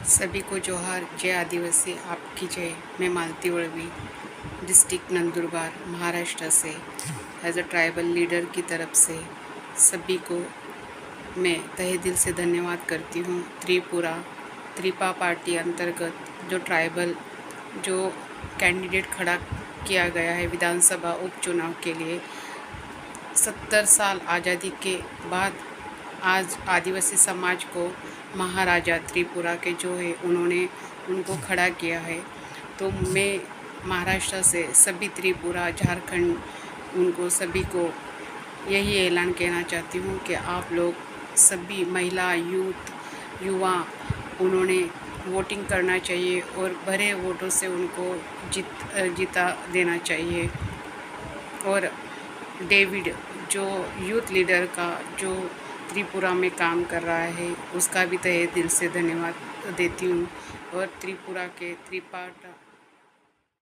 सभी को जोहार। जय आदिवासी, आपकी जय। मैं मालती वड़वी, डिस्ट्रिक्ट नंदुरबार, महाराष्ट्र से एज अ ट्राइबल लीडर की तरफ से सभी को मैं तहे दिल से धन्यवाद करती हूँ। त्रिपा पार्टी अंतर्गत जो कैंडिडेट खड़ा किया गया है विधानसभा उपचुनाव के लिए, 70 साल आज़ादी के बाद आज आदिवासी समाज को महाराजा त्रिपुरा के जो है उन्होंने उनको खड़ा किया है। तो मैं महाराष्ट्र से सभी त्रिपुरा, झारखंड, उनको सभी को यही ऐलान कहना चाहती हूँ कि आप लोग सभी महिला, युवा उन्होंने वोटिंग करना चाहिए और बड़े वोटों से उनको जीता देना चाहिए। और डेविड जो यूथ लीडर का जो त्रिपुरा में काम कर रहा है उसका भी तहे दिल से धन्यवाद देती हूँ। और त्रिपुरा के त्रिपाठा